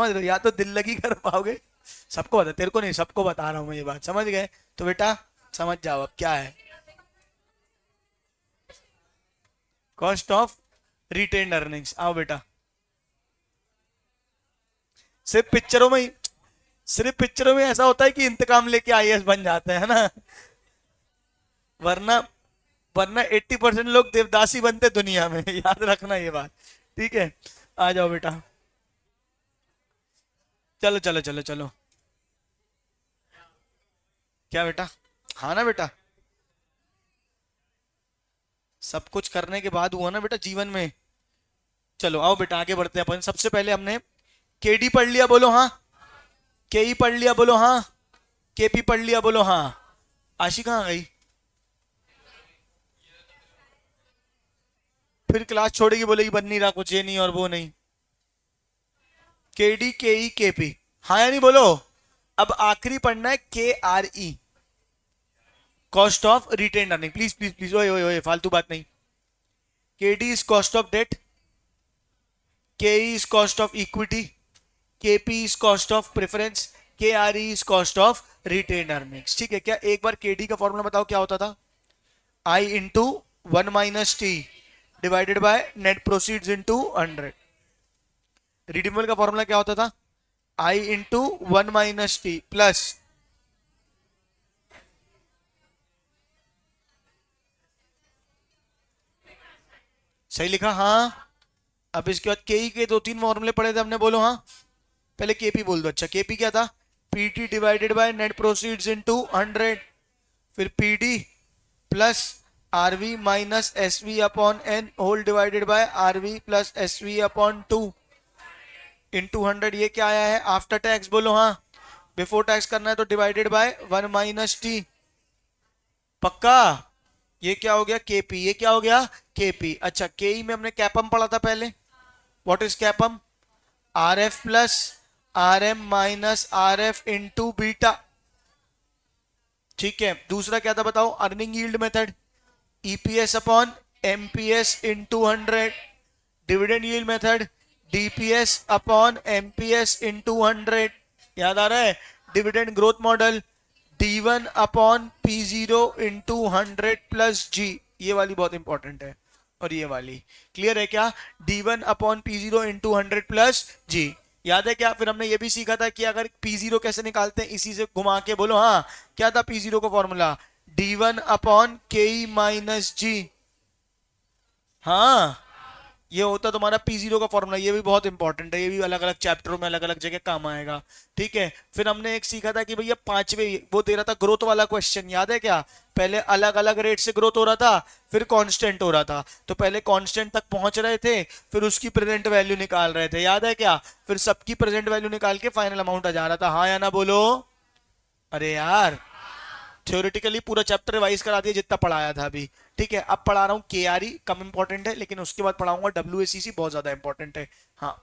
समझ रहे हो, या तो दिल लगी कर पाओगे, सबको बता, तेरे को नहीं सबको बता रहा हूं मैं ये बात, समझ गए? तो बेटा समझ जाओ अब क्या है कॉस्ट ऑफ रिटेन अर्निंग्स। आओ बेटा, सिर्फ पिक्चरों में ही, सिर्फ पिक्चरों में ऐसा होता है कि इंतकाम लेके आईएएस बन जाते हैं ना, वरना वरना 80% लोग देवदासी बनते दुनिया में याद रखना ये बात, ठीक है? आ जाओ बेटा, चलो चलो चलो चलो। क्या बेटा? हाँ ना बेटा, सब कुछ करने के बाद हुआ ना बेटा जीवन में। चलो आओ बेटा आगे बढ़ते हैं अपन। सबसे पहले हमने केडी पढ़ लिया, बोलो हाँ। केई पढ़ लिया, बोलो हाँ। केपी पढ़ लिया, बोलो हाँ। आशी कहाँ गई? फिर क्लास छोड़ेगी, बोलेगी बन नहीं रहा कुछ, ये नहीं और वो नहीं। केडी केई केपी, हाँ या नहीं बोलो। अब आखिरी पढ़ना है K R E, cost of retained earning. Please please please, ओए ओए ओए, फालतू बात नहीं। KD is cost of debt, K is cost of equity, KP is cost of preference, K R is cost of retain earnings. ठीक है क्या? एक बार केडी का फॉर्मूला बताओ क्या होता था? I into 1 - T divided by net proceeds into 100। Redeemable का फॉर्मूला क्या होता था? आई इंटू 1 - टी प्लस, सही लिखा हाँ। अब इसके बाद के के 2-3 फॉर्मूले पढ़े थे हमने, बोलो हाँ। पहले केपी बोल दो। अच्छा, केपी क्या था? PT divided by net proceeds into 100, फिर PD plus RV minus SV upon N whole divided by RV plus SV upon 2 into 100। ये क्या आया है? आफ्टर टैक्स, बोलो हाँ। बिफोर टैक्स करना है तो डिवाइडेड बाय 1 - टी। पक्का? ये क्या हो गया? केपी। ये क्या हो गया? केपी। अच्छा, केई में हमने कैपम पढ़ा था पहले। What is CAPM? R F plus R M minus R F into beta. ठीक है, दूसरा क्या था बताओ? Earning yield method, EPS upon MPS into 100। Dividend yield method, DPS upon MPS into 100। याद आ रहा है? Dividend growth model, D1 upon P0 into 100 plus G. ये वाली बहुत इंपॉर्टेंट है, और ये वाली क्लियर है क्या? D1 upon P0 into 100 plus जी। याद है क्या? फिर हमने ये भी सीखा था कि अगर P0 कैसे निकालते हैं, इसी से घुमा के बोलो हाँ। क्या था P0 का फॉर्मूला? D1 अपॉन के माइनस जी। हाँ, ये होता तुम्हारा P0 का फॉर्मूला। ये भी बहुत इंपॉर्टेंट है, ये भी अलग अलग चैप्टरों में अलग अलग जगह काम आएगा। ठीक है, फिर हमने एक सीखा था कि भैया पांचवे वो दे रहा था ग्रोथ वाला क्वेश्चन, याद है क्या? पहले अलग अलग रेट से ग्रोथ हो रहा था, फिर कांस्टेंट हो रहा था। तो पहले कांस्टेंट तक पहुंच रहे थे, फिर उसकी प्रेजेंट वैल्यू निकाल रहे थे, याद है क्या? फिर सबकी प्रेजेंट वैल्यू निकाल के फाइनल अमाउंट आ जा रहा था। हाँ या ना बोलो? अरे यार, थ्योरेटिकली पूरा चैप्टर रिवाइज करा दिया जितना पढ़ाया था अभी। ठीक है, अब पढ़ा रहा हूँ के आर ई, कम इंपॉर्टेंट है, लेकिन उसके बाद पढ़ाऊंगा डब्ल्यू ए सी सी, बहुत ज्यादा इंपॉर्टेंट है। हाँ,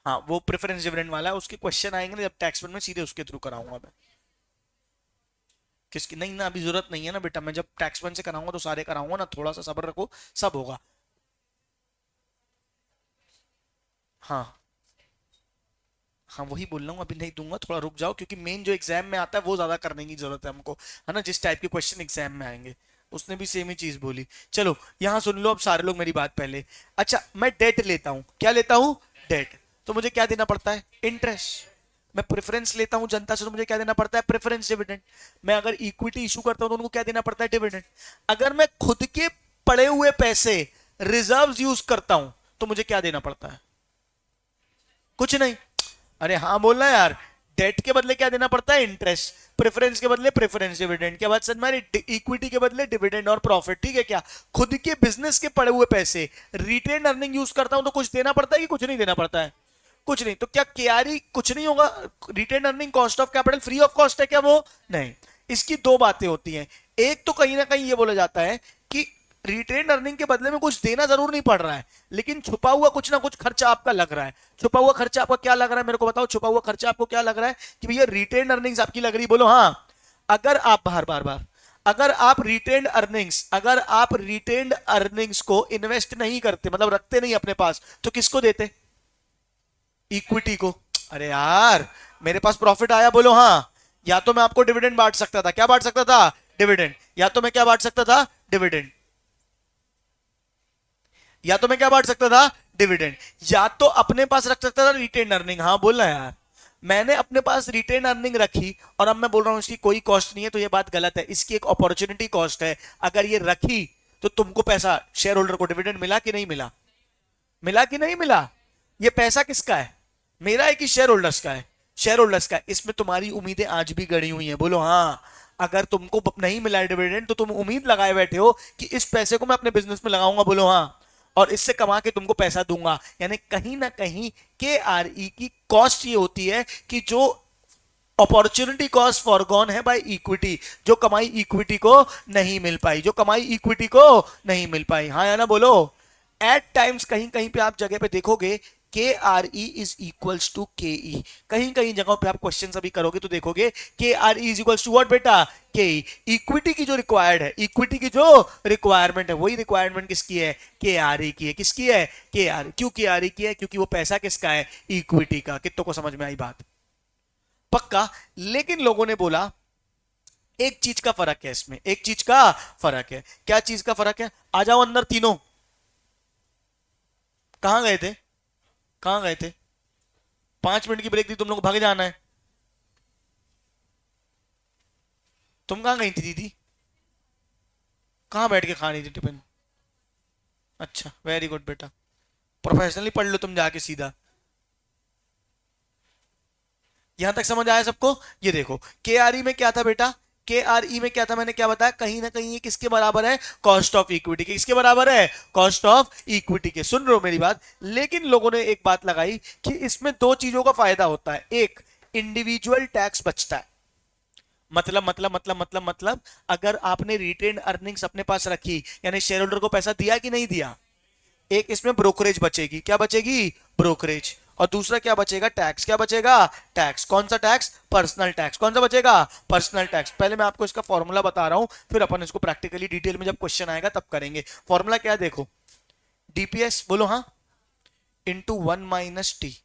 हाँ वो प्रेफरेंस डिविडेंड वाला है, उसके क्वेश्चन आएंगे ना जब टैक्स वन में, सीधे उसके थ्रू कराऊंगा मैं। किसकी नहीं ना, अभी जरूरत नहीं है ना बेटा, मैं जब टैक्स वन से कराऊंगा तो सारे कराऊंगा ना, थोड़ा सा सब्र रखो, सब होगा। हाँ, हाँ वही बोल रहा हूँ, अभी नहीं दूंगा, थोड़ा रुक जाओ, क्योंकि मेन जो एग्जाम में आता है वो ज्यादा करने की जरूरत है हमको, है ना? जिस टाइप के क्वेश्चन एग्जाम में आएंगे, उसने भी सेम ही चीज बोली। चलो यहाँ सुन लो अब सारे लोग मेरी बात पहले। अच्छा, मैं डेट लेता हूँ, क्या लेता हूँ? डेट। तो मुझे क्या देना पड़ता है? इंटरेस्ट। मैं प्रेफरेंस लेता हूँ जनता से, तो मुझे क्या देना पड़ता है? Preference dividend. मैं अगर इक्विटी इशू करता हूँ तो उनको क्या देना पड़ता है? डिविडेंड। अगर मैं खुद के पड़े हुए पैसे रिजर्व्स यूज करता हूं तो मुझे क्या देना पड़ता है? कुछ नहीं। अरे हाँ बोलना यार। डेट के बदले क्या देना पड़ता है? इंटरेस्ट। प्रेफरेंस के बदले प्रेफरेंस डिविडेंड। क्या बात समझ में आ रही? इक्विटी के बदले डिविडेंड और प्रॉफिट। ठीक है क्या? खुद के बिजनेस के पड़े हुए पैसे रिटेन अर्निंग यूज करता हूं तो कुछ देना पड़ता है कि कुछ नहीं देना पड़ता है? कुछ नहीं। तो क्या केआरई कुछ नहीं होगा? Retain earning cost of capital free of cost है क्या वो? नहीं। इसकी दो बातें होती हैं। एक तो कहीं ना कहीं ये बोला जाता है कि रिटेन अर्निंग के बदले में कुछ देना जरूर नहीं पड़ रहा है, लेकिन छुपा हुआ कुछ ना कुछ खर्चा आपका लग रहा है। छुपा हुआ खर्चा आपका क्या लग रहा है? मेरे को बताओ, छुपा हुआ खर्चा आपको क्या लग रहा है? कि भैया रिटेन अर्निंग्स आपकी लग रही, बोलो हाँ। अगर आप बार बार बार अगर आप रिटेन्ड अर्निंग्स को इन्वेस्ट नहीं करते, मतलब रखते नहीं अपने पास, तो किसको देते? इक्विटी को। अरे यार, मेरे पास प्रॉफिट आया, बोलो हाँ। या तो मैं आपको डिविडेंड बांट सकता था, क्या बांट सकता था? डिविडेंड। या तो मैं क्या बांट सकता था? डिविडेंड। या तो मैं क्या बांट सकता था? डिविडेंड। या तो अपने पास रख सकता था रिटेन अर्निंग। हाँ बोलना यार, मैंने अपने पास रिटेन अर्निंग रखी और अब मैं बोल रहा हूं इसकी कोई कॉस्ट नहीं है, तो ये बात गलत है, इसकी एक अपॉर्चुनिटी कॉस्ट है। अगर ये रखी तो तुमको पैसा, शेयर होल्डर को डिविडेंड मिला कि नहीं मिला? मिला कि नहीं मिला? ये पैसा किसका है? मेरा है कि शेयर होल्डर्स का है? शेयर होल्डर्स का है। इसमें तुम्हारी उम्मीदें आज भी गड़ी हुई हैं, बोलो हाँ। अगर तुमको नहीं मिला है डिविडेंड, तो तुम उम्मीद लगाए बैठे हो कि इस पैसे को मैं अपने बिजनेस में लगाऊंगा, बोलो हाँ, और इससे कमा के तुमको पैसा दूंगा। यानी कहीं ना कहीं के आर ई की कॉस्ट ये होती है कि जो अपॉर्चुनिटी कॉस्ट फॉरगॉन है बाय इक्विटी, जो कमाई इक्विटी को नहीं मिल पाई, जो कमाई इक्विटी को नहीं मिल पाई। हाँ या ना बोलो। एट टाइम्स कहीं कहीं पे आप जगह पे देखोगे K R E is equals to K E. कहीं कहीं जगहों पे आप क्वेश्चन अभी करोगे तो देखोगे K R E is equals to what बेटा? के ई। इक्विटी की जो रिक्वायर्ड है, इक्विटी की जो रिक्वायरमेंट है, वही रिक्वायरमेंट किसकी है? के आर ई की है। किसकी है? K are. क्यों के आर ई की है? क्योंकि वो पैसा किसका है? इक्विटी का। कितनों को समझ में आई बात? पक्का। लेकिन लोगों ने बोला एक चीज का फर्क है इसमें, एक चीज का फर्क है। क्या चीज का फर्क है? आ जाओ अंदर तीनों। कहां गए थे? कहां गए थे? 5 मिनट की ब्रेक दी, तुम लोग भागे जाना है। तुम कहां गई थी दीदी? कहां बैठ के खा रही थी टिफिन? अच्छा, वेरी गुड बेटा, प्रोफेशनली पढ़ लो तुम जाके सीधा। यहां तक समझ आया सबको? ये देखो, के आर ई में क्या था बेटा? के आर ई में क्या था? मैंने क्या बताया? कहीं ना कहीं ये किसके बराबर है? कॉस्ट ऑफ इक्विटी के। किसके बराबर है? कॉस्ट ऑफ इक्विटी के। सुन रहे हो मेरी बात? लेकिन लोगों ने एक बात लगाई कि इसमें दो चीजों का फायदा होता है। एक, इंडिविजुअल टैक्स बचता है। मतलब अगर आपने रिटेन अर्निंग्स अपने पास रखी, यानी शेयर होल्डर को पैसा दिया कि नहीं दिया, एक इसमें ब्रोकरेज बचेगी। क्या बचेगी? ब्रोकरेज। और दूसरा क्या बचेगा? टैक्स। क्या बचेगा? टैक्स। कौन सा टैक्स? Personal tax. कौन सा बचेगा? Personal tax. पहले मैं आपको इसका फॉर्मूला बता रहा हूं, फिर अपन इसको प्रैक्टिकली डिटेल में जब क्वेश्चन आएगा तब करेंगे। फॉर्मूला क्या है देखो, डीपीएस, बोलो हाँ, इंटू 1 - टी,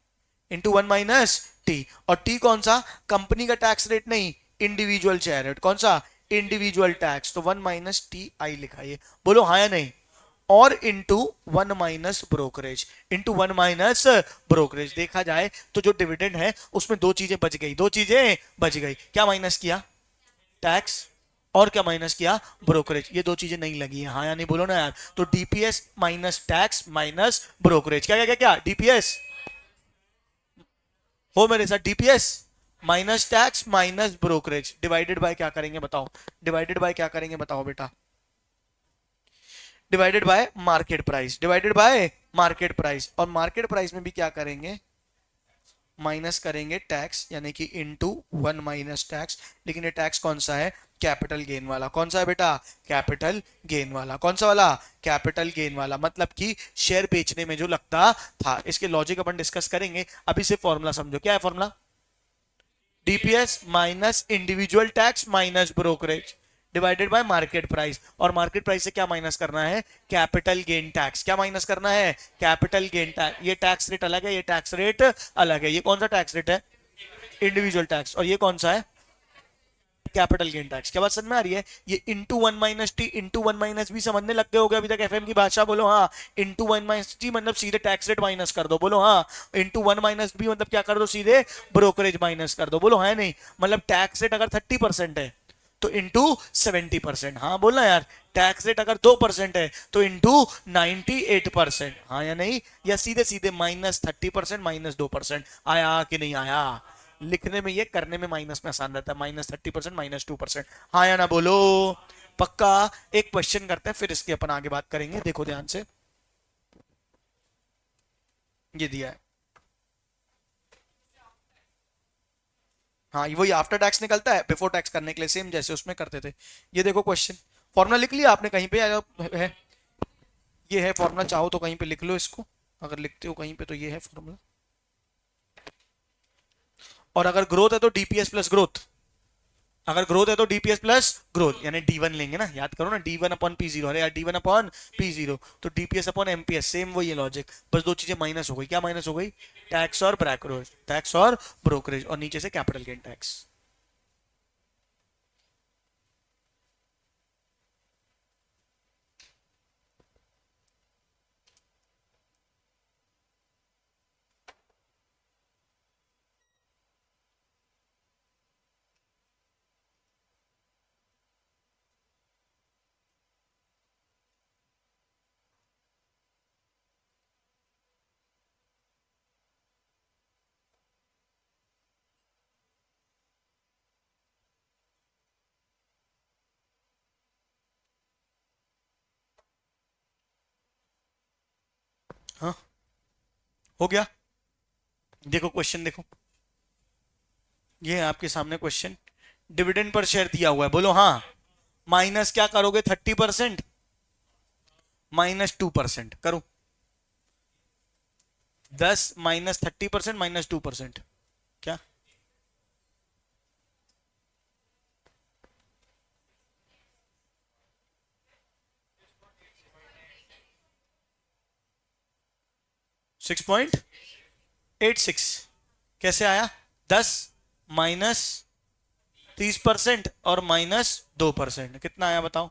इंटू 1 - टी। और टी कौन सा? कंपनी का टैक्स रेट नहीं, इंडिविजुअल शेयर रेट। कौन सा? Individual tax. तो 1 - टी आई लिखा है, बोलो हाँ या नहीं। और इंटू 1 - ब्रोकरेज, इंटू 1 - ब्रोकरेज। देखा जाए तो जो डिविडेंड है उसमें दो चीजें बच गई, दो चीजें बच गई। क्या माइनस किया? टैक्स। और क्या माइनस किया? ब्रोकरेज। ये दो चीजें नहीं लगी है, हाँ या नहीं बोलो ना यार। तो DPS minus tax minus brokerage, क्या क्या क्या क्या? डीपीएस। हो मेरे साथ? DPS minus tax minus brokerage divided by क्या करेंगे बताओ? डिवाइडेड बाय क्या करेंगे बताओ बेटा? Divided by market price, divided by market price. और मार्केट प्राइस में भी क्या करेंगे? माइनस करेंगे टैक्स, यानी कि इनटू 1 - टैक्स। लेकिन ये टैक्स कौन सा है? कैपिटल गेन वाला। कौन सा है बेटा? कैपिटल गेन वाला। कौन सा वाला? कैपिटल गेन वाला। मतलब कि शेयर बेचने में जो लगता था। इसके लॉजिक अपन डिस्कस करेंगे, अभी से फॉर्मूला समझो। क्या है formula? DPS minus individual tax minus brokerage divided by market price. और मार्केट प्राइस से क्या माइनस करना है? Capital gain tax. क्या माइनस करना है? Capital gain tax. ये टैक्स रेट अलग है, ये टैक्स रेट अलग है। ये कौन सा टैक्स रेट है? Individual tax. और ये कौन सा है? Capital gain tax. क्या बात समझ में आ रही है? ये इंटू 1 - टी इंटू 1 - बी समझने लग गए हो गए अभी तक एफएम की भाषा? बोलो हाँ। इंटू 1 - टी मतलब सीधे टैक्स रेट माइनस कर दो, बोलो हाँ। इंटू 1 - बी मतलब क्या कर दो? सीधे ब्रोकरेज माइनस कर दो, बोलो है नहीं। मतलब टैक्स रेट अगर 30% है तो इंटू 70%, हाँ बोलना यार। टैक्स रेट अगर 2% है तो इंटू 98%, हाँ या नहीं? या सीधे सीधे -30% -2%। आया कि नहीं आया? लिखने में ये, करने में माइनस में आसान रहता है। -30% -2%, हाँ या ना बोलो? पक्का। एक क्वेश्चन करते हैं फिर इसकी अपन आगे बात करेंगे, देखो ध्यान से। ये दिया है, हाँ वही आफ्टर टैक्स निकलता है, बिफोर टैक्स करने के लिए सेम जैसे उसमें करते थे। ये देखो क्वेश्चन, फॉर्मूला लिख लिया आपने कहीं पे? है, ये है फॉर्मूला, चाहो तो कहीं पे लिख लो इसको। अगर लिखते हो कहीं पे तो ये है फॉर्मूला। और अगर ग्रोथ है तो डीपीएस प्लस ग्रोथ। अगर ग्रोथ है तो डीपीएस प्लस ग्रोथ, यानी डी1 लेंगे ना, याद करो ना, डी1 अपॉन पी जीरो, अरे यार डी1 अपॉन पी जीरो, तो डीपीएस अपॉन एमपीएस, सेम वही है लॉजिक, बस दो चीजें माइनस हो गई, क्या माइनस हो गई, टैक्स और ब्रोकरेज, टैक्स और ब्रोकरेज, और नीचे से कैपिटल गेन टैक्स। हाँ, हो गया। देखो क्वेश्चन देखो, ये है आपके सामने क्वेश्चन, डिविडेंड पर शेयर दिया हुआ है, बोलो हाँ, माइनस क्या करोगे, 30%, -2% करो, 10 -30% -2%, क्या, 6.86, कैसे आया, 10 -30% और -2%, कितना आया बताओ,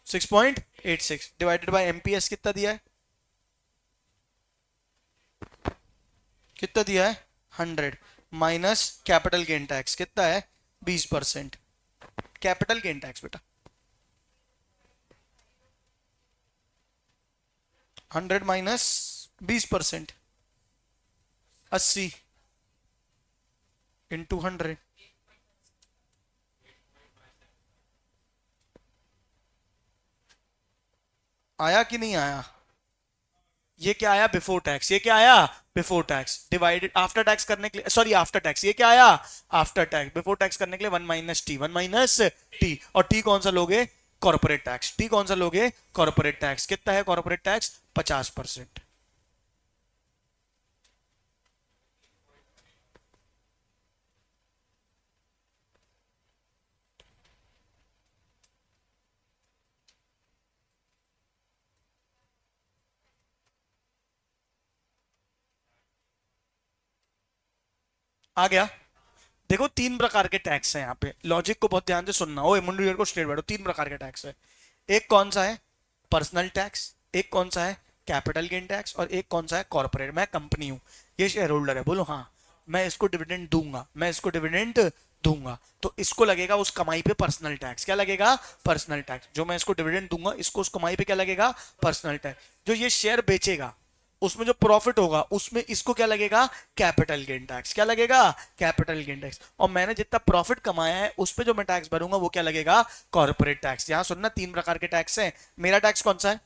6.86 डिवाइडेड बाय एमपीएस कितना दिया है, कितना दिया है, 100, माइनस कैपिटल गेन टैक्स कितना है, 20%, कैपिटल गेन टैक्स बेटा, 100 माइनस 20%, 80 इंटू 100, आया कि नहीं आया, ये क्या आया, बिफोर टैक्स, ये क्या आया, before tax, divided after tax करने के लिए, सॉरी आफ्टर टैक्स, ये क्या आया, आफ्टर टैक्स, बिफोर टैक्स करने के लिए 1 - टी, 1 - टी, और टी कौन सा लोगे, कॉर्पोरेट टैक्स, टी कौन सा लोगे, कॉर्पोरेट टैक्स, कितना है कॉर्पोरेट टैक्स, 50%। आ गया। देखो तीन प्रकार के टैक्स हैं यहाँ पे, लॉजिक को बहुत ध्यान से सुनना, ओ मुंडू यार को स्ट्रेट बैठो, तीन प्रकार के टैक्स है, एक कौन सा है, पर्सनल टैक्स, एक कौन सा है, कैपिटल गेन टैक्स, और एक कौन सा है, कॉर्पोरेट, मैं कंपनी हूं, ये शेयर होल्डर है, बोलो हाँ, मैं इसको डिविडेंड दूंगा, मैं इसको डिविडेंड दूंगा, तो इसको लगेगा उस कमाई पे पर्सनल टैक्स, क्या लगेगा, पर्सनल टैक्स, जो मैं इसको डिविडेंड दूंगा इसको उस कमाई पे क्या लगेगा, पर्सनल टैक्स, जो ये शेयर बेचेगा उसमें जो प्रॉफिट होगा उसमें इसको क्या लगेगा, कैपिटल गेन टैक्स, क्या लगेगा, कैपिटल गेन टैक्स, और मैंने जितना प्रॉफिट कमाया है उस पे जो मैं टैक्स भरूंगा वो क्या लगेगा, कॉर्पोरेट टैक्स। यहां सुनना, तीन प्रकार के टैक्स हैं, मेरा टैक्स कौन सा है,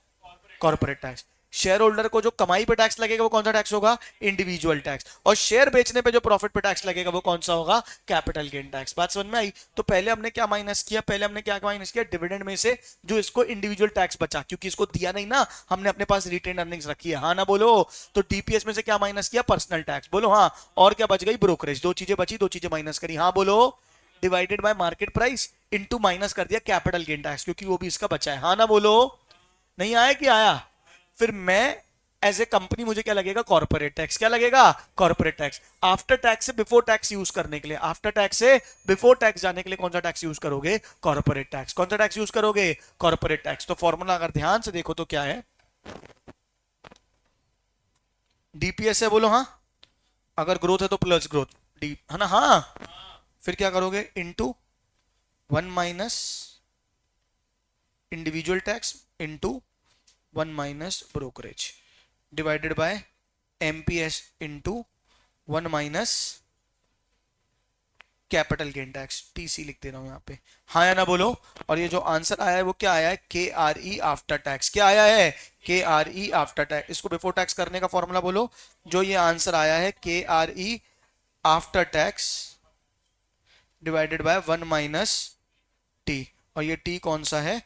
कॉर्पोरेट टैक्स, शेयर होल्डर को जो कमाई पे टैक्स लगेगा वो कौन सा टैक्स होगा, इंडिविजुअल टैक्स, और शेयर बेचने पे जो प्रॉफिट पे टैक्स लगेगा वो कौन सा होगा, कैपिटल गेन टैक्स। बात समझ में आई, तो पहले हमने क्या माइनस किया, पहले हमने क्या माइनस किया, डिविडेंड में से जो इसको इंडिविजुअल टैक्स बचा, क्योंकि इसको दिया नहीं ना, हमने अपने पास रिटेन अर्निंग्स रखी है, हाँ ना बोलो, तो डीपीएस में से क्या माइनस किया, पर्सनल टैक्स, बोलो हाँ, और क्या बच गई, ब्रोकरेज, दो चीजें बची, दो चीजें माइनस करी, हाँ बोलो, divided by market price into minus कर दिया कैपिटल गेन टैक्स, क्योंकि वो भी इसका बचा है, हाँ ना बोलो, नहीं आया कि आया, फिर मैं एज ए कंपनी मुझे क्या लगेगा, कॉर्पोरेट टैक्स, क्या लगेगा, कॉर्पोरेट टैक्स, आफ्टर टैक्स से बिफोर टैक्स यूज करने के लिए, आफ्टर टैक्स से बिफोर टैक्स जाने के लिए कौन सा टैक्स यूज करोगे, कॉर्पोरेट टैक्स, कौन सा टैक्स यूज करोगे, कॉर्पोरेट टैक्स, तो फॉर्मूला अगर ध्यान से देखो तो क्या है, डीपीएस है, बोलो हाँ, अगर ग्रोथ है तो प्लस ग्रोथ, डी है ना, हाँ, फिर क्या करोगे, into 1 - individual tax into 1 - brokerage, divided by MPS into 1 - capital gain tax, TC लिख दे रहा हूं यहाँ पे, हाँ या ना बोलो, और ये जो आंसर आया है वो क्या आया है, के आर ई आफ्टर टैक्स, क्या आया है, के आर ई आफ्टर टैक्स, इसको बिफोर टैक्स करने का फॉर्मूला बोलो, जो ये आंसर आया है K R E after tax divided by 1 - T, और ये टी कौन सा है,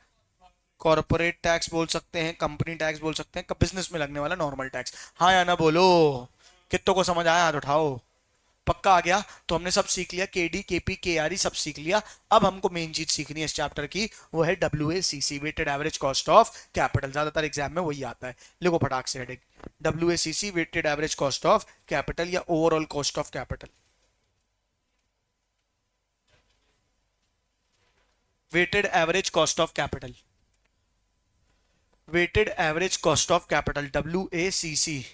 कॉर्पोरेट टैक्स बोल सकते हैं, कंपनी टैक्स बोल सकते हैं, बिजनेस में लगने वाला नॉर्मल टैक्स, हाँ या ना बोलो, कितनों को समझ आया, हाथ उठाओ, पक्का आ गया? तो हमने सब सीख लिया, केडी केपी केआरई सब सीख लिया। अब हमको मेन चीज सीखनी है इस चैप्टर की, वो है WACC, weighted average cost of capital. ज्यादातर एग्जाम में वही आता है, लिखो फटाक से heading, WACC weighted average cost of capital या overall cost of capital. Weighted average cost of capital, weighted average cost of capital, WACC,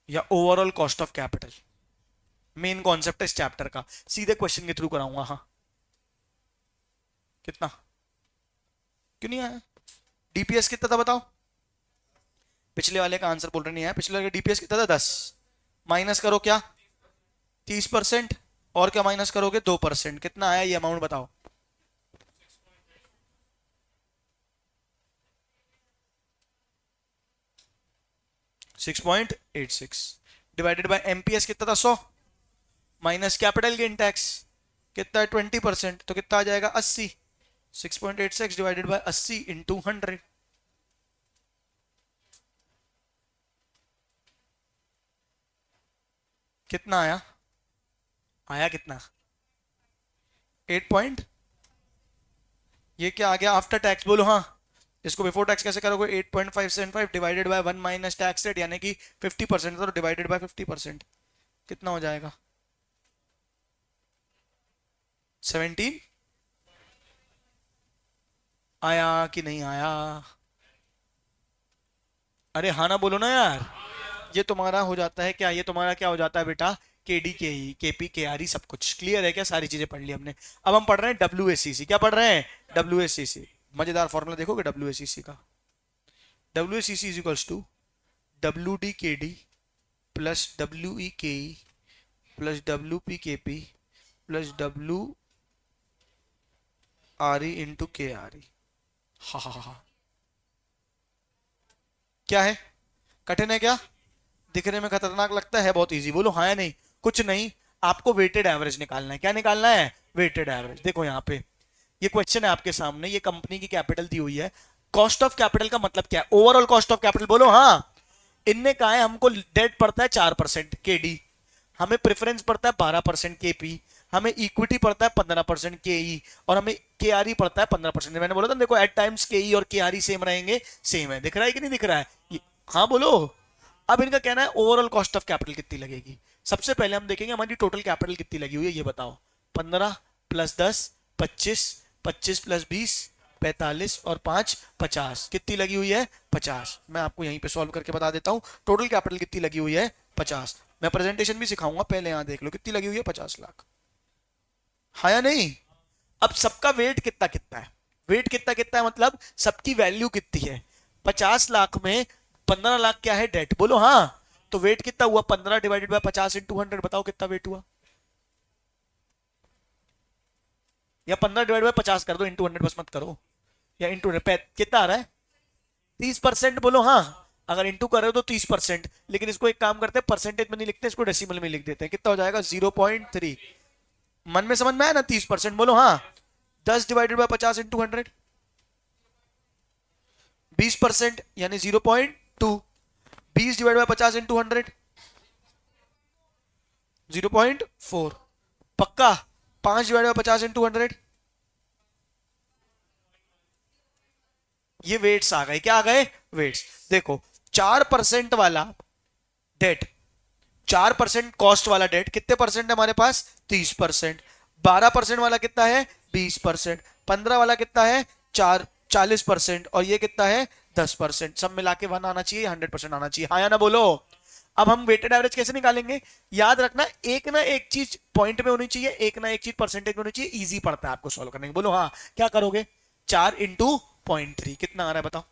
या overall cost of capital. Main concept है इस चैप्टर का, सीधे क्वेश्चन के थ्रू कराऊंगा। हाँ कितना, क्यों नहीं आया? डीपीएस कितना था बताओ? पिछले वाले का आंसर बोल रहे नहीं है, पिछले वाले का डीपीएस कितना था? 10। माइनस करो क्या? 30%। और क्या माइनस करोगे? 2%। कितना आया ये अमाउंट बताओ? 6.86 डिवाइडेड बाय एमपीएस कितना था? 100 माइनस कैपिटल गेन टैक्स कितना है? 20%। तो कितना आ जाएगा? 80। 6.86 डिवाइडेड बाय 80 इंटू 100। कितना आया? आया कितना? 8 पॉइंट, ये क्या आ गया? आफ्टर टैक्स बोलो हाँ। इसको बिफोर टैक्स कैसे करोगे? 8.575 divided by 1 minus tax rate, यानी कि 50%, तो डिवाइडेड बाय 50%। कितना हो जाएगा? 17। आया कि नहीं आया? अरे हाँ ना बोलो ना यार। ये तुम्हारा हो जाता है क्या? ये तुम्हारा क्या हो जाता है बेटा? केडी के ई केपी के आर ई सब कुछ क्लियर है क्या? सारी चीजें पढ़ ली हमने। अब हम पढ़ रहे हैं डब्ल्यू एस सी सी। क्या पढ़ रहे हैं? W S C C. मजेदार फॉर्मूला देखोगे डब्ल्यू एस सी सी का? W S C C is equals to W D K D plus W E K E plus W P K P plus W R E into K R E. हा हा हा। क्या है? कठिन है क्या? दिखने में खतरनाक लगता है? बहुत इजी, बोलो हाँ या नहीं? कुछ नहीं, आपको वेटेड एवरेज निकालना है। क्या निकालना है? Weighted average. देखो यहाँ पे ये क्वेश्चन है आपके सामने, ये कंपनी की कैपिटल दी हुई है। कॉस्ट ऑफ कैपिटल का मतलब क्या है? ओवरऑल कॉस्ट ऑफ कैपिटल, बोलो हाँ। इनने कहा है हमको डेट पड़ता है 4% केडी, हमें प्रेफरेंस पड़ता है 12% केपी, हमें इक्विटी पड़ता है 15% केई, और हमें केआरई पड़ता है 15%। मैंने बोला था देखो एट टाइम्स केई और केआरई सेम रहेंगे, सेम है। दिख रहा है कि नहीं दिख रहा है? हाँ बोलो। अब इनका कहना है ओवरऑल कॉस्ट ऑफ कैपिटल कितनी लगेगी। सबसे पहले हम देखेंगे हमारी टोटल कैपिटल कितनी लगी हुई है, ये बताओ। 15 प्लस 10 25, 25 प्लस 20 45, और 5 50। कितनी लगी हुई है? 50। मैं आपको यहीं पे सॉल्व करके बता देता हूं टोटल कैपिटल कितनी लगी हुई है। 50। मैं प्रेजेंटेशन भी सिखाऊंगा, पहले यहां देख लो कितनी लगी हुई है। 50 लाख। हाँ या नहीं? अब सबका वेट कितना कितना है? वेट कितना कितना है मतलब सबकी वैल्यू कितनी है? 50 लाख में 15 लाख क्या है? डेट। बोलो हाँ। तो वेट कितना हुआ? 15 डिवाइडेड बाय 50 इंटू 100। बताओ कितना वेट हुआ? या 15 डिवाइड बाय 50 कर दो, इंटू 100 बस मत करो। या इंटू कितना आ रहा है? 30%। बोलो हाँ। अगर इंटू कर रहे हो तो 30%, लेकिन इसको एक काम करते हैं परसेंटेज में नहीं लिखते, इसको डेसिमल में लिख देते हैं। कितना हो जाएगा? 0.3। मन में समझ में आया ना? 30%। बोलो हाँ। 10 डिवाइडेड बाय 50 इंटू 100, 20% यानी 0.2। 20 डिवाइड बाय 50 इंटू 100, 0.4। पक्का? 5 डिवाइड बाय 50 इंटू 100, ये वेट्स आ गए। क्या आ गए? वेट्स। देखो 4% वाला डेट, 4% कॉस्ट वाला डेट कितने परसेंट है हमारे पास? 30%। 12% वाला कितना है? 20%। 15 वाला कितना है? 40%। और ये कितना है? 10%। सब मिला के 1 आना चाहिए, 100% आना चाहिए। हाँ या ना बोलो? अब हम वेटेड एवरेज कैसे निकालेंगे? याद रखना एक ना एक चीज पॉइंट में होनी चाहिए, एक ना एक चीज परसेंटेज में होनी चाहिए। इजी पड़ता है आपको सॉल्व करने के। बोलो हाँ। क्या करोगे? 4 इंटू 0.3 कितना आ रहा है बताओ?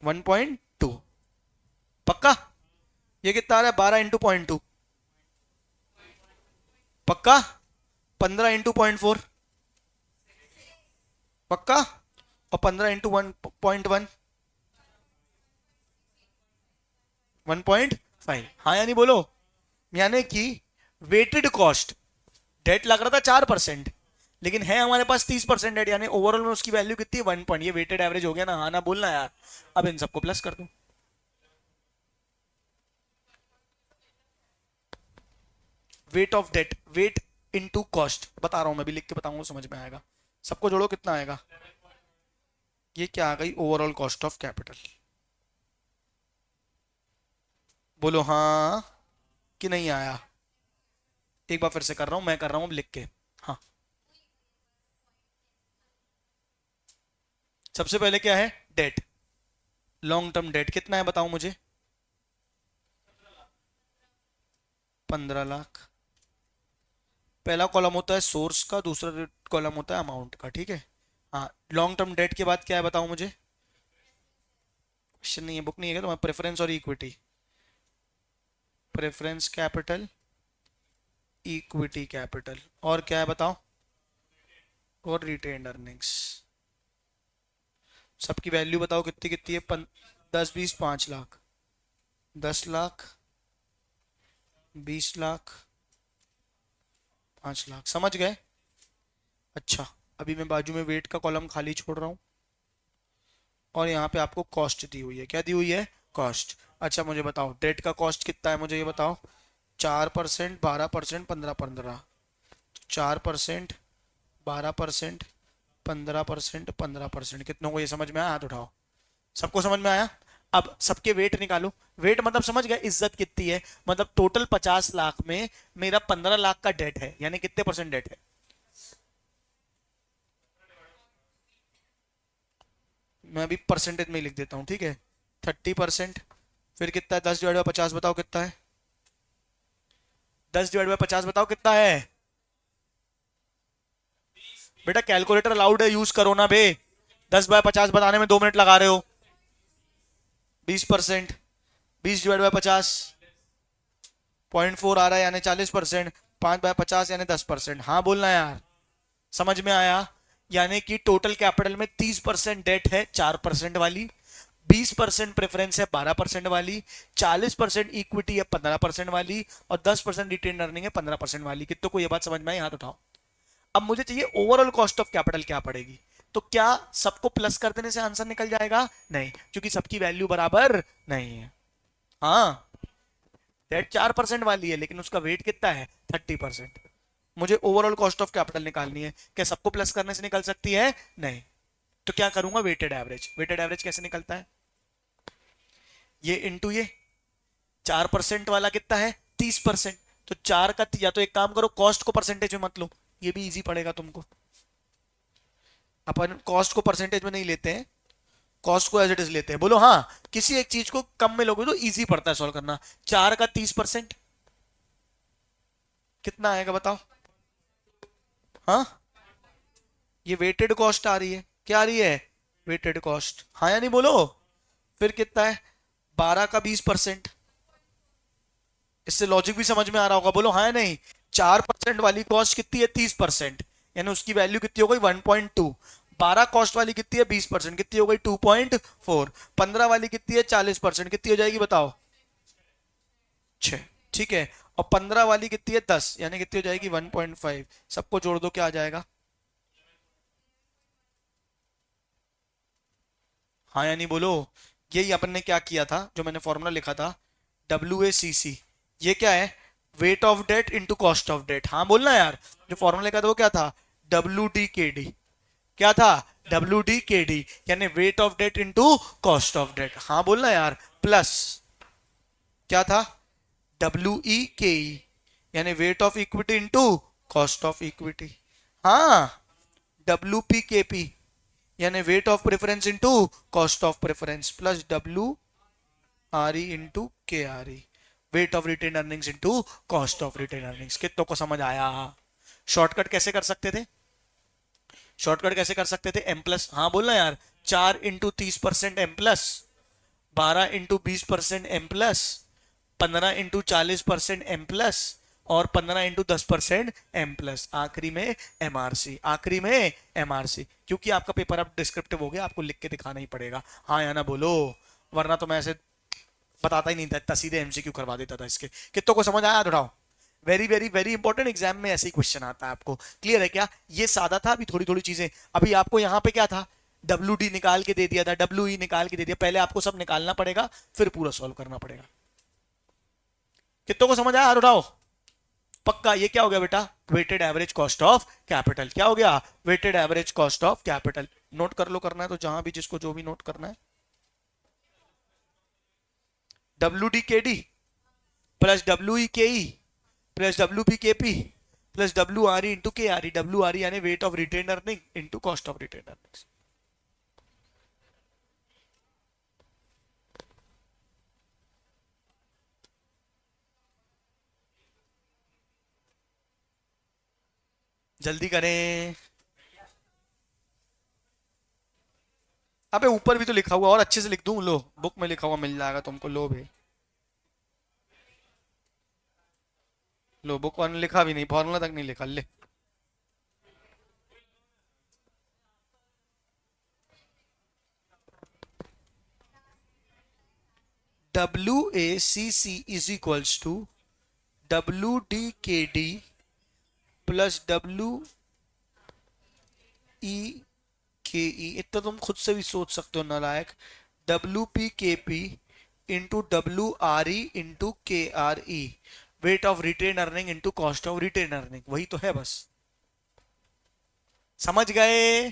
1.2। पक्का? ये कितना आ रहा है? 12 इंटू 0.2। पक्का? 15 इंटू 0.4। पक्का? और 15 इंटू 1.1, 1.5। हाँ या नहीं बोलो? यानी कि वेटेड कॉस्ट, डेट लग रहा था 4%, लेकिन है हमारे पास 30% डेट, यानी ओवरऑल में उसकी वैल्यू कितनी है 1 पॉइंट। ये वेटेड एवरेज हो गया ना, हाँ ना बोलना यार। अब इन सबको प्लस कर दो। Weight of debt, weight into cost, बता रहा हूं मैं भी, लिख के बताऊंगा समझ में आएगा। सबको जोड़ो कितना आएगा, ये क्या आ गई ओवरऑल कॉस्ट ऑफ कैपिटल। बोलो हाँ कि नहीं आया। एक बार फिर से कर रहा हूं, मैं कर रहा हूं लिख के। हाँ, सबसे पहले क्या है, डेट, लॉन्ग टर्म डेट कितना है बताओ मुझे, 15 लाख। पहला कॉलम होता है सोर्स का, दूसरा कॉलम होता है अमाउंट का, ठीक है। हाँ, लॉन्ग टर्म डेट के बाद क्या है बताओ मुझे, क्वेश्चन नहीं है, बुक नहीं है क्या तुम्हारा, प्रेफरेंस और equity, preference capital, equity capital, और क्या है बताओ, और रिटेन्ड अर्निंग्स। सबकी वैल्यू बताओ कितनी कितनी है, 10 20 5 लाख, 10 लाख, 20 लाख, 5 लाख, समझ गए। अच्छा, अभी मैं बाजू में वेट का कॉलम खाली छोड़ रहा हूँ, और यहाँ पे आपको कॉस्ट दी हुई है, क्या दी हुई है, कॉस्ट। अच्छा मुझे बताओ डेट का कॉस्ट कितना है, मुझे ये बताओ, 4%, 12%, 15 15, 4%, 12%, 15%, 15%, कितनों को ये समझ में आया, हाथ उठाओ। सबको समझ में आया। अब सबके वेट निकालो। वेट मतलब समझ गए, इज्जत कितनी है, मतलब टोटल 50 लाख में मेरा 15 लाख का डेट है, यानी कितने परसेंट डेट है। मैं अभी परसेंटेज में ही लिख देता हूँ, ठीक है, 30%। फिर कितना है, 10/50 बताओ कितना है, 10/50 बताओ कितना है। बेटा कैलकुलेटर अलाउड है, यूज करो ना बे। 10/50 बताने में 2 मिनट लगा रहे हो। 20%, 20/50, 0.4 आ रहा है यानी 40%, 5/50 यानी 10%। हाँ बोलना यार, समझ में आया। यानी कि टोटल कैपिटल में 30% डेट है 4% वाली, 20% प्रेफरेंस है 12% वाली, 40% इक्विटी है 15% वाली, और 10% रिटेन अर्निंग है 15% वाली। कितनों को ये बात समझ में आई, हाथ उठाओ। अब मुझे चाहिए ओवरऑल कॉस्ट ऑफ कैपिटल क्या पड़ेगी। तो क्या सबको प्लस कर देने से आंसर निकल जाएगा, नहीं, क्योंकि सबकी वैल्यू बराबर नहीं है। हाँ, डेट 4% वाली है लेकिन उसका वेट कितना है 30%। मुझे ओवरऑल कॉस्ट ऑफ कैपिटल निकालनी है, क्या सबको प्लस करने से निकल सकती है, नहीं। तो क्या करूंगा, वेटेड एवरेज। वेटेड एवरेज कैसे निकलता है, ये इंटू ये, 4% वाला कितना है 30%, तो 4 का, या तो एक काम करो कॉस्ट को परसेंटेज में मत लो, ये भी इजी पड़ेगा तुमको। अपन कॉस्ट को परसेंटेज में नहीं लेते हैं, कॉस्ट को एज इट इज लेते हैं। बोलो हाँ, किसी एक चीज को कम में लोगे तो इजी पड़ता है सॉल्व करना। 4 का 30% कितना आएगा बताओ। हाँ, ये वेटेड कॉस्ट आ रही है, क्या आ रही है, वेटेड कॉस्ट, हाँ या नहीं बोलो। फिर कितना है, 12 का 20%। इससे लॉजिक भी समझ में आ रहा होगा, बोलो हाँ या नहीं। 4% वाली कॉस्ट कितनी है 30%, यानी उसकी वैल्यू कितनी हो गई 1.2। 12 कॉस्ट वाली कितनी है 20%, कितनी हो गई 2.4। 15 वाली कितनी है 40%, कितनी हो जाएगी बताओ 6, ठीक है। और 15 वाली कितनी है 10, यानी कितनी हो जाएगी 1.5। सबको जोड़ दो क्या आ जाएगा, हाँ या नहीं बोलो। यही अपन ने क्या किया था, जो मैंने फॉर्मूला लिखा था, WACC। ये क्या है, weight of debt into cost of debt. हाँ बोलना यार, जो फॉर्मूला लिखा था वो क्या था, WDKD। क्या था, WDKD, यानी weight of debt into cost of debt. हाँ बोलना यार, प्लस क्या था, WEKE, यानी weight of equity into cost of equity. हाँ, WPKP, यानी weight of preference into cost of preference, plus WRE into KRE, weight of retain earnings into cost of retain earnings. कितनों को समझ आया। शॉर्टकट कैसे कर सकते थे, शॉर्टकट कैसे कर सकते थे, एम प्लस, हाँ बोलना यार, 4 into 30% M plus, 12 into 20% M plus, 15 into 40% M plus, और 15 इंटू 10% एम प्लस, आखिरी में MRC, आखिरी में MRC। क्योंकि आपका पेपर अब डिस्क्रिप्टिव हो गया, आपको लिख के दिखाना ही पड़ेगा, हाँ या ना बोलो। वरना तो मैं ऐसे बताता ही नहीं था, इतना सीधे MCQ करवा देता था इसके। कितनों को समझ आया, उठाओ। Very very very important, exam में ऐसे ही क्वेश्चन आता है आपको। क्लियर है क्या? ये सादा था, अभी थोड़ी थोड़ी चीजें। अभी आपको यहाँ पे क्या था, डब्ल्यू डी निकाल के दे दिया था, डब्ल्यू ई निकाल के दे दिया, पहले आपको सब निकालना पड़ेगा, फिर पूरा सॉल्व करना पड़ेगा। कितनों को समझ आया? हाथ उठाओ। पक्का? ये क्या हो गया बेटा? Weighted average cost of capital. क्या हो गया? Weighted average cost of capital. Note कर लो, करना है तो जहां भी जिसको जो भी नोट करना है। W D K D plus W E K E plus W P K P plus W R E into K R E. W R E यानी weight of retained earning into cost of retained earning. जल्दी करें। अबे ऊपर भी तो लिखा हुआ, और अच्छे से लिख दूं? लो, बुक में लिखा हुआ मिल जाएगा तुमको, लो भाई। लो, बुक वन लिखा भी नहीं, फॉर्मूला तक नहीं लिखा, ले। W A C C is equals to W D K D plus W E K E. इतना तुम खुद से भी सोच सकते हो नालायक। W P K P into W R E into K R E. Weight of retained earning into cost of retained earning, वही तो है बस। समझ गए?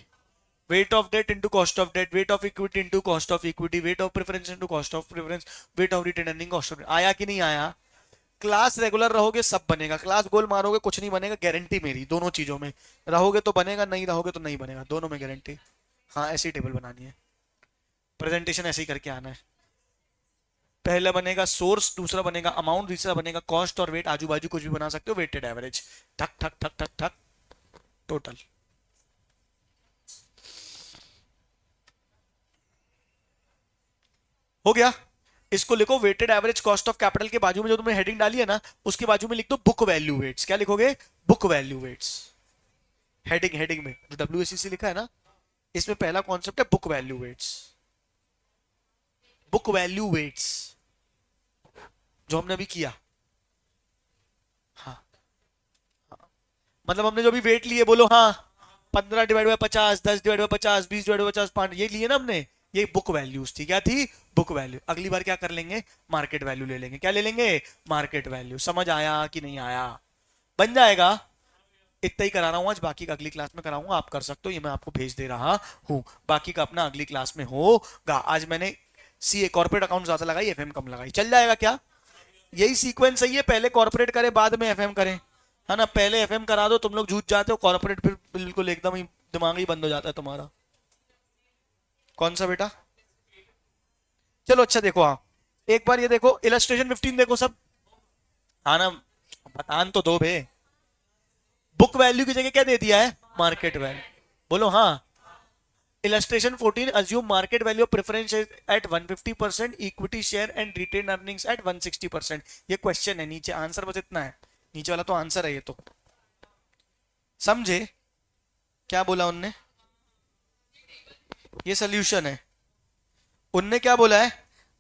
Weight of debt into cost of debt, weight of equity into cost of equity, weight of preference into cost of preference, weight of retained earning cost of. आया कि नहीं आया? क्लास रेगुलर रहोगे सब बनेगा, क्लास गोल मारोगे कुछ नहीं बनेगा, गारंटी मेरी। दोनों चीजों में रहोगे तो बनेगा, नहीं रहोगे तो नहीं बनेगा, दोनों में गारंटी। हाँ, ऐसी टेबल बनानी है, प्रेजेंटेशन ऐसे ही करके आना है। पहला बनेगा सोर्स, दूसरा बनेगा अमाउंट, तीसरा बनेगा कॉस्ट और वेट, आजू बाजू कुछ भी बना सकते हो, वेटेड एवरेज। ठक ठक ठक ठक ठक, टोटल। हो गया। इसको लिखो weighted average cost of capital के बाजू में जो तुमने हेडिंग डाली है ना, उसके बाजू में लिख दो बुक वैल्यू वेट्स। क्या लिखोगे? Book value weights. Heading heading में जो डब्ल्यू लिखा है ना, इसमें पहला कॉन्सेप्ट है book value weights. Book value weights जो हमने अभी किया। हाँ, मतलब हमने जो भी वेट लिए, बोलो हाँ। 15 divide by 50, 10 divide by 50, 20 divide by 50, 5, ये लिए ना हमने। ये बुक वैल्यूज थी। क्या थी? Book value. अगली बार क्या कर लेंगे? मार्केट वैल्यू ले लेंगे। क्या ले लेंगे? Market value. समझ आया कि नहीं आया? बन जाएगा। इतना ही करा रहा हूं आज, बाकी का अगली क्लास में कराऊंगा, आप कर सकते हो, ये मैं आपको भेज दे रहा हूं। बाकी का अपना अगली क्लास में होगा। आज मैंने सीए कॉर्पोरेट अकाउंट ज्यादा लगाई, एफएम कम लगाई, चल जाएगा क्या? यही सीक्वेंस सही है, पहले कॉर्पोरेट करे बाद में एफएम करें, है ना? पहले एफएम करा दो, तुम लोग जूझ जाते हो, कॉर्पोरेट फिर बिल्कुल एकदम ही दिमाग ही बंद हो जाता है तुम्हारा। कौन सा बेटा? चलो अच्छा देखो, हाँ एक बार ये देखो, इलस्ट्रेशन 15 देखो सब। हाँ ना, बतान तो दो भे। बुक वैल्यू की जगह क्या दे दिया है? Market value. बोलो हाँ। Illustration 14, assume market value of preference at 150%, equity share and retained earnings at 160%। ये क्वेश्चन है, नीचे आंसर बस इतना है, नीचे वाला तो आंसर है ये तो। समझे क्या बोला उनने? ये सोल्यूशन है। उनने क्या बोला है?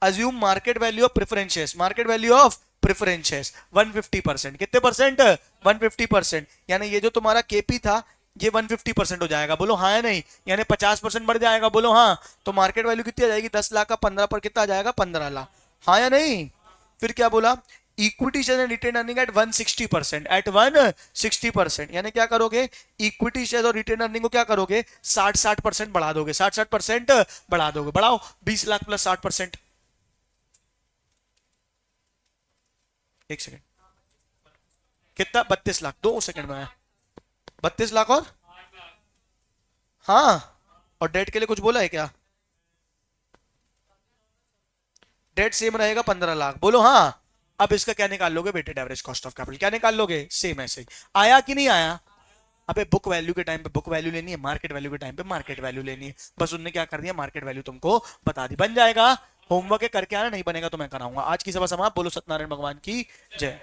Assume market value of preference shares, market value of preference shares 150%। कितने परसेंट? 150%। यानी ये जो तुम्हारा केपी था, ये 150% हो जाएगा। बोलो हाँ या नहीं? यानी 50% बढ़ जाएगा। बोलो हाँ। तो मार्केट वैल्यू कितनी आ जाएगी? 10 लाख का 15 पर कितना आ जाएगा? 15 लाख। हाँ या नहीं? फिर क्या बोला? Equity share and retain earning at 160%, at 160%। यानी क्या करोगे? इक्विटी शेयर और रिटेन अर्निंग को क्या करोगे? 60-60% बढ़ा दोगे, 60-60% बढ़ा दोगे। बढ़ाओ, 20 लाख प्लस 60%। एक सेकेंड, कितना? 32 लाख। 2 सेकेंड में आया 32 लाख। और हाँ, और डेट के लिए कुछ बोला है क्या? डेट सेम रहेगा 15 लाख। बोलो हाँ। अब इसका क्या निकाल लोगे? Weighted average cost of capital. क्या निकाल लोगे? सेम ऐसे ही। आया कि नहीं आया? अबे बुक वैल्यू के टाइम पे बुक वैल्यू लेनी है, मार्केट वैल्यू के टाइम पे मार्केट वैल्यू लेनी है। बस उनने क्या कर दिया? मार्केट वैल्यू तुमको बता दी। बन जाएगा। होमवर्क करके आना, नहीं बनेगा तो मैं कराऊंगा। आज की सभा समाप्त। बोलो सत्यनारायण भगवान की जय।